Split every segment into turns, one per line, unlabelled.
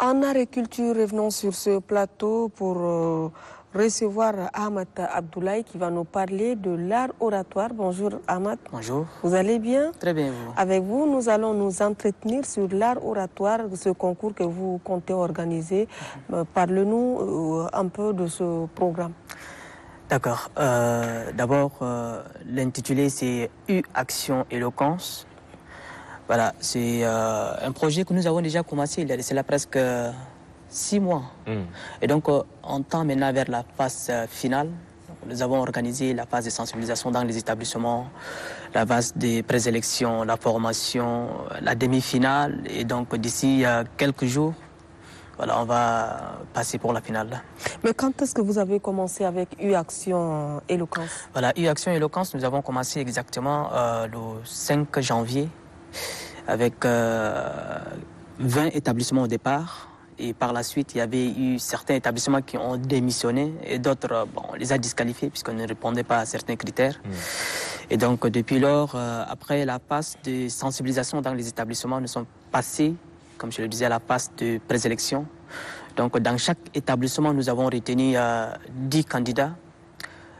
En agriculture, revenons sur ce plateau pour recevoir Ahmad Abdoulaye qui va nous parler de l'art oratoire. Bonjour Ahmad.
Bonjour.
Vous allez bien?
Très bien, vous.
Avec vous, nous allons nous entretenir sur l'art oratoire, de ce concours que vous comptez organiser. Parlez-nous un peu de ce programme.
D'accord. D'abord, l'intitulé c'est U-Action Éloquence. Voilà, c'est un projet que nous avons déjà commencé, c'est là presque 6 mois. Et donc, on tend maintenant vers la phase finale. Nous avons organisé la phase de sensibilisation dans les établissements, la phase des présélections, la formation, la demi-finale. Et donc, d'ici quelques jours, voilà, on va passer pour la finale.
Mais quand est-ce que vous avez commencé avec U-Action Éloquence?
Voilà, U-Action Éloquence, nous avons commencé exactement le 5 janvier avec 20 établissements au départ. Et par la suite, il y avait eu certains établissements qui ont démissionné et d'autres, on les a disqualifiés puisqu'on ne répondait pas à certains critères. Et donc, depuis lors, après la phase de sensibilisation dans les établissements, nous sommes passés, comme je le disais, à la phase de présélection. Donc, dans chaque établissement, nous avons retenu 10 candidats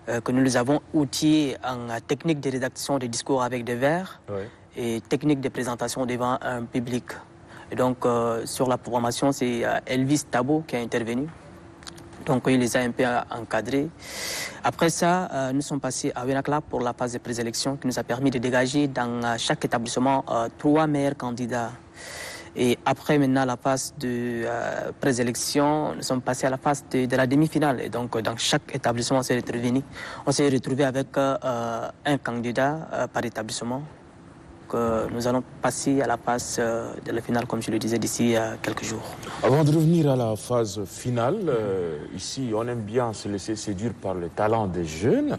que nous les avons outillés en technique de rédaction de discours avec des vers et technique de présentation devant un public. Et donc, sur la programmation, c'est Elvis Tabo qui a intervenu. Donc, il les a un peu encadrés. Après ça, nous sommes passés à Wenakla pour la phase de présélection qui nous a permis de dégager dans chaque établissement 3 meilleurs candidats. Et après, maintenant, la phase de présélection, nous sommes passés à la phase de la demi-finale. Et donc, dans chaque établissement, on s'est retrouvé avec un candidat par établissement. Nous allons passer à la phase de la finale, comme je le disais, d'ici quelques jours.
Avant de revenir à la phase finale, ici, on aime bien se laisser séduire par le talent des jeunes.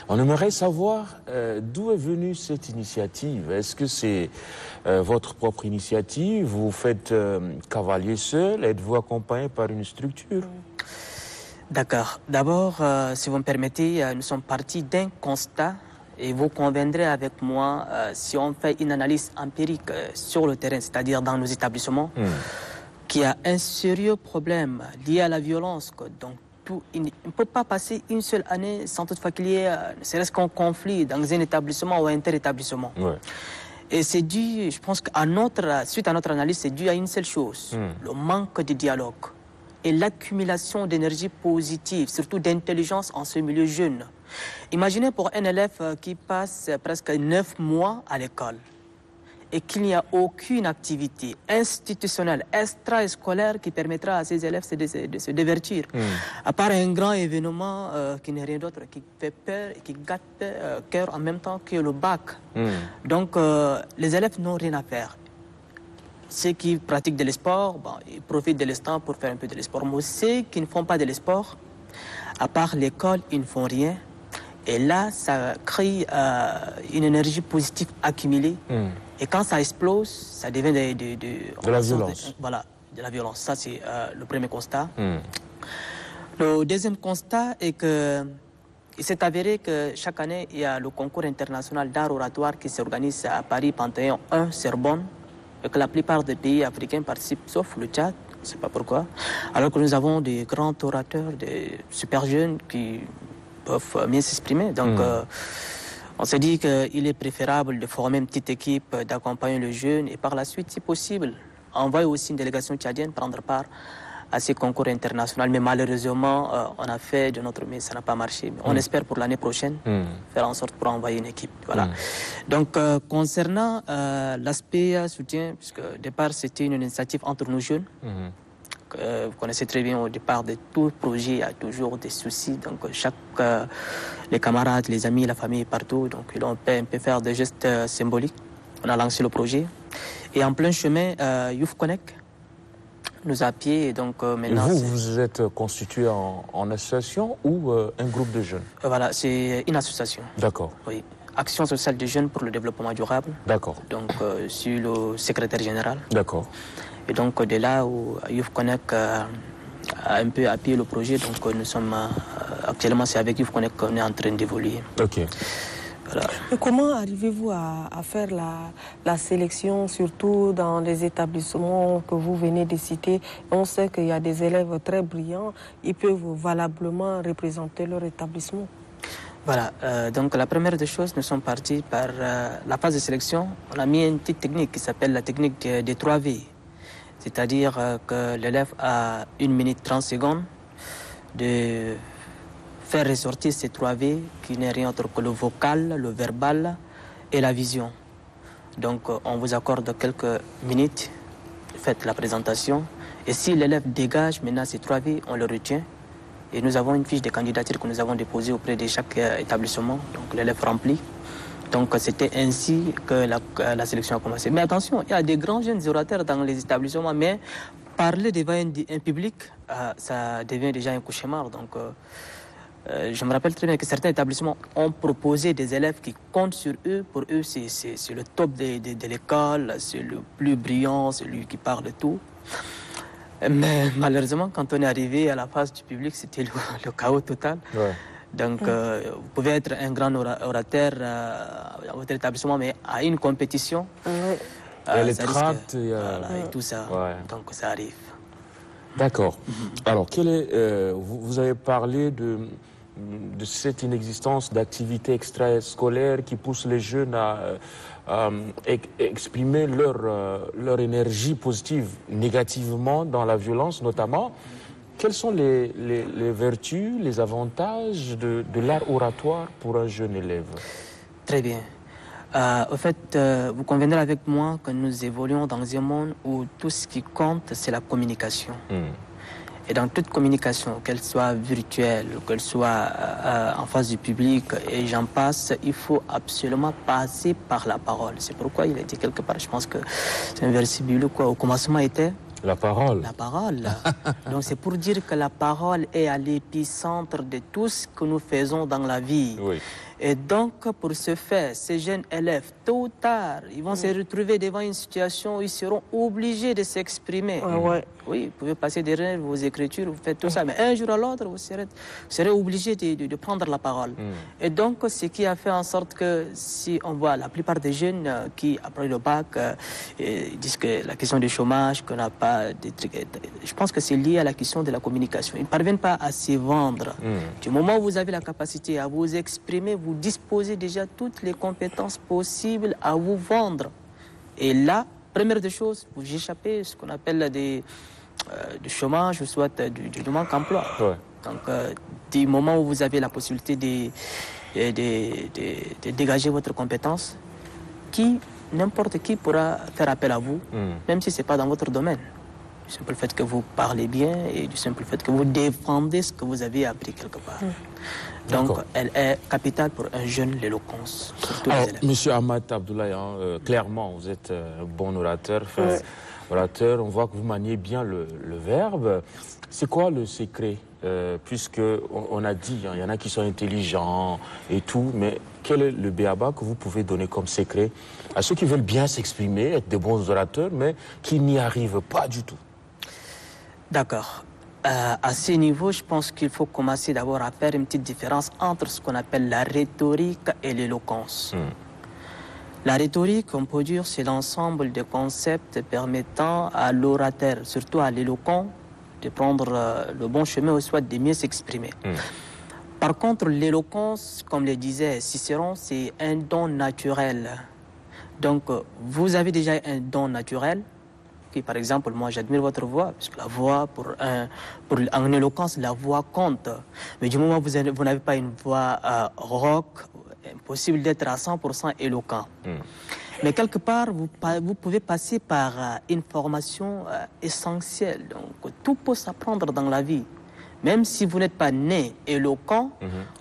On aimerait savoir d'où est venue cette initiative. Est-ce que c'est votre propre initiative? Vous faites cavalier seul? Êtes-vous accompagné par une structure?
D'accord. D'abord, si vous me permettez, nous sommes partis d'un constat. Et vous conviendrez avec moi, si on fait une analyse empirique sur le terrain, c'est-à-dire dans nos établissements, qu'il y a un sérieux problème lié à la violence. Donc, il ne peut pas passer une seule année sans toutefois qu'il y ait, ne serait-ce qu'un conflit dans un établissement ou un inter-établissement. Et c'est dû, je pense suite à notre analyse, c'est dû à une seule chose, le manque de dialogue et l'accumulation d'énergie positive, surtout d'intelligence en ce milieu jeune. Imaginez pour un élève qui passe presque 9 mois à l'école et qu'il n'y a aucune activité institutionnelle, extra-scolaire qui permettra à ces élèves de se divertir. À part un grand événement qui n'est rien d'autre, qui fait peur et qui gâte le cœur en même temps que le bac. Donc les élèves n'ont rien à faire. Ceux qui pratiquent de l'esport, ils profitent de l'instant pour faire un peu de l'esport. Mais ceux qui ne font pas de l'esport, à part l'école, ils ne font rien. Et là, ça crée une énergie positive accumulée. Et quand ça explose, ça devient
de la violence.
Voilà, de la violence. Ça, c'est le premier constat. Le deuxième constat est que il s'est avéré que chaque année, il y a le concours international d'art oratoire qui s'organise à Paris, Panthéon 1, Sorbonne, et que la plupart des pays africains participent, sauf le Tchad. Je ne sais pas pourquoi. Alors que nous avons des grands orateurs, des super jeunes qui peuvent bien s'exprimer. Donc, on s'est dit qu'il est préférable de former une petite équipe, d'accompagner le jeune et par la suite, si possible, envoyer aussi une délégation tchadienne prendre part à ces concours internationaux. Mais malheureusement, on a fait de notre mieux, ça n'a pas marché. Mais on espère pour l'année prochaine faire en sorte pour envoyer une équipe. Voilà. Donc, concernant l'aspect soutien, puisque au départ, c'était une initiative entre nous jeunes. Vous connaissez très bien, au départ de tout projet, il y a toujours des soucis. Donc, les camarades, les amis, la famille, partout. Donc, on peut un peu faire des gestes symboliques. On a lancé le projet. Et en plein chemin, Youth Connect nous a appuyés. Donc, maintenant.
Et vous êtes constitué en association ou un groupe de jeunes?
Voilà, c'est une association.
D'accord.
Oui. Action sociale des jeunes pour le développement durable. D'accord. Donc, je suis le secrétaire général.
D'accord.
Et donc, de là où Youth Connect a un peu appuyé le projet, donc nous sommes actuellement, c'est avec Youth Connect qu'on est en train d'évoluer.
Ok.
Voilà.
Et comment arrivez-vous à faire la sélection, surtout dans les établissements que vous venez de citer? On sait qu'il y a des élèves très brillants, ils peuvent valablement représenter leur établissement.
Voilà, donc la première des choses, nous sommes partis par la phase de sélection. On a mis une petite technique qui s'appelle la technique des 3V. C'est-à-dire que l'élève a 1 minute 30 secondes de faire ressortir ces 3V qui n'est rien autre que le vocal, le verbal et la vision. Donc on vous accorde quelques minutes, faites la présentation. Et si l'élève dégage maintenant ces 3V, on le retient. Et nous avons une fiche de candidature que nous avons déposée auprès de chaque établissement. Donc l'élève remplit. Donc c'était ainsi que la sélection a commencé. Mais attention, il y a des grands jeunes orateurs dans les établissements, mais parler devant un public, ça devient déjà un cauchemar. Donc je me rappelle très bien que certains établissements ont proposé des élèves qui comptent sur eux. Pour eux, c'est le top de l'école, c'est le plus brillant, c'est lui qui parle de tout. Mais malheureusement, quand on est arrivé à la phase du public, c'était le chaos total. Ouais. Donc, vous pouvez être un grand orateur dans votre établissement, mais à une compétition,
il y a les tracts,
et tout ça. Ouais. Donc, ça arrive.
D'accord. Alors, vous avez parlé de cette inexistence d'activités extrascolaires qui poussent les jeunes à exprimer leur énergie positive négativement dans la violence notamment. Quelles sont les vertus, les avantages de l'art oratoire pour un jeune élève?
Très bien. Au fait, vous conviendrez avec moi que nous évoluons dans un monde où tout ce qui compte, c'est la communication. Et dans toute communication, qu'elle soit virtuelle, qu'elle soit en face du public, et j'en passe, il faut absolument passer par la parole. C'est pourquoi il a dit quelque part, je pense que c'est un verset biblique, quoi, au commencement était
la parole.
La parole. Donc c'est pour dire que la parole est à l'épicentre de tout ce que nous faisons dans la vie.
Oui.
Et donc, pour ce faire, ces jeunes élèves, tôt ou tard, ils vont se retrouver devant une situation où ils seront obligés de s'exprimer. Oui, vous pouvez passer derrière vos écritures, vous faites tout ça, mais un jour à l'autre, vous serez obligés de prendre la parole. Et donc, ce qui a fait en sorte que, si on voit la plupart des jeunes qui, après le bac, disent que la question du chômage, qu'on n'a pas de trucs, je pense que c'est lié à la question de la communication. Ils ne parviennent pas à se vendre. Du moment où vous avez la capacité à vous exprimer, vous disposez déjà toutes les compétences possibles à vous vendre. Et là, première des choses, vous échappez ce qu'on appelle du chômage ou soit du manque d'emploi. Ouais. Donc, du moment où vous avez la possibilité de dégager votre compétence, n'importe qui pourra faire appel à vous, même si ce n'est pas dans votre domaine. Du simple fait que vous parlez bien et du simple fait que vous défendez ce que vous avez appris quelque part. Donc, elle est capitale pour un jeune, l'éloquence.
Alors, Monsieur Ahmad Abdoulaye, clairement, vous êtes un bon orateur. Orateur, on voit que vous maniez bien le verbe. C'est quoi le secret? Puisque on a dit, il y en a qui sont intelligents et tout, mais quel est le b.a.-ba que vous pouvez donner comme secret à ceux qui veulent bien s'exprimer, être de bons orateurs, mais qui n'y arrivent pas du tout?
D'accord. À ce niveau, je pense qu'il faut commencer d'abord à faire une petite différence entre ce qu'on appelle la rhétorique et l'éloquence. La rhétorique, on peut dire, c'est l'ensemble des concepts permettant à l'orateur, surtout à l'éloquent, de prendre le bon chemin ou soit de mieux s'exprimer. Par contre, l'éloquence, comme le disait Cicéron, c'est un don naturel. Donc, vous avez déjà un don naturel. Par exemple, moi j'admire votre voix, parce que la voix, en éloquence, la voix compte. Mais du moment où vous n'avez pas une voix rock, impossible d'être à 100% éloquent. Mais quelque part, vous pouvez passer par une formation essentielle. Donc tout peut s'apprendre dans la vie. Même si vous n'êtes pas né éloquent,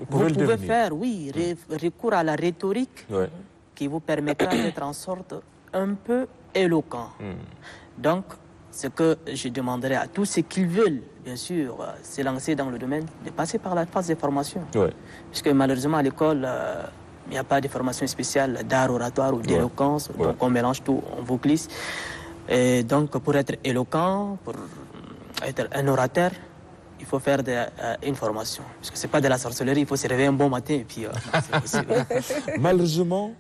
vous pouvez faire, recours à la rhétorique qui vous permettra d'être en sorte un peu éloquent. Donc, ce que je demanderais à tous ceux qui veulent, bien sûr, se lancer dans le domaine, de passer par la phase de formation. Puisque malheureusement, à l'école, il n'y a pas de formation spéciale d'art oratoire ou d'éloquence. Donc, on mélange tout, on vous glisse. Et donc, pour être éloquent, pour être un orateur, il faut faire une formation. Parce que ce n'est pas de la sorcellerie, il faut se réveiller un bon matin et puis c'est possible.
Malheureusement,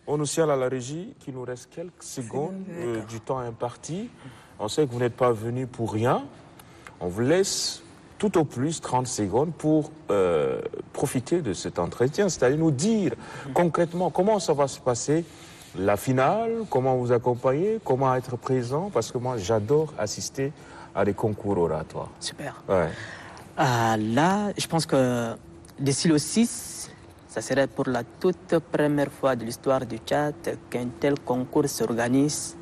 on nous signale à la régie qu'il nous reste quelques secondes du temps imparti. On sait que vous n'êtes pas venu pour rien. On vous laisse tout au plus 30 secondes pour profiter de cet entretien, c'est-à-dire nous dire concrètement comment ça va se passer, la finale, comment vous accompagner, comment être présent, parce que moi j'adore assister à des concours oratoires.
Super.
Ouais.
Là, je pense que d'ici le 6, ça serait pour la toute première fois de l'histoire du Tchad qu'un tel concours s'organise.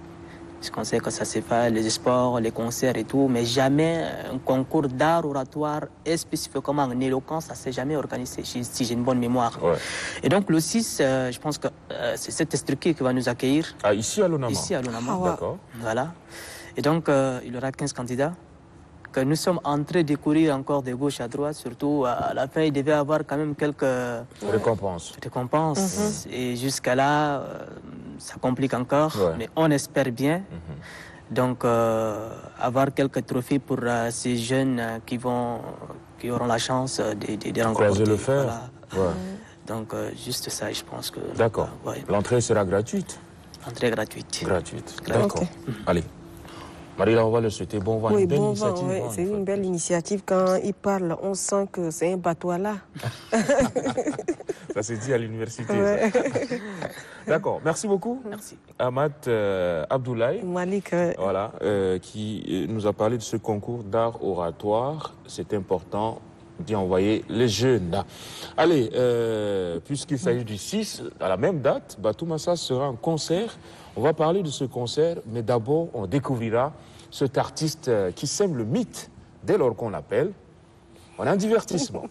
Parce qu'on sait que ça se fait, les sports, les concerts et tout, mais jamais un concours d'art oratoire et spécifiquement en éloquence, ça ne s'est jamais organisé, si j'ai une bonne mémoire.
Ouais.
Et donc le 6, je pense que c'est cette structure qui va nous accueillir.
Ah, ici à l'ONAMA.
Ici à l'ONAMA.
D'accord.
Voilà. Et donc il y aura 15 candidats que nous sommes en train de courir encore de gauche à droite. Surtout à la fin, il devait y avoir quand même quelques
récompenses.
Et jusqu'à là, ça complique encore, mais on espère bien. Donc, avoir quelques trophées pour ces jeunes qui auront la chance de rencontrer.
Croiser le fer. Voilà.
Donc, juste ça, je pense que...
D'accord. L'entrée sera gratuite?
Entrée gratuite.
Gratuite. D'accord. Allez. Marie-Là, on va le souhaiter bon vent.
Oui,
une belle
bon
initiative.
vent, c'est une belle initiative. Quand il parle, on sent que c'est un bateau là.
Ça s'est dit à l'université. Ouais. D'accord, merci beaucoup.
Merci.
Ahmad Abdoulaye,
Malik,
voilà, qui nous a parlé de ce concours d'art oratoire. C'est important d'y envoyer les jeunes. Allez, puisqu'il s'agit du 6, à la même date, Batou Massa sera en concert. On va parler de ce concert, mais d'abord, on découvrira cet artiste qui sème le mythe dès lors qu'on l'appelle. On a un divertissement.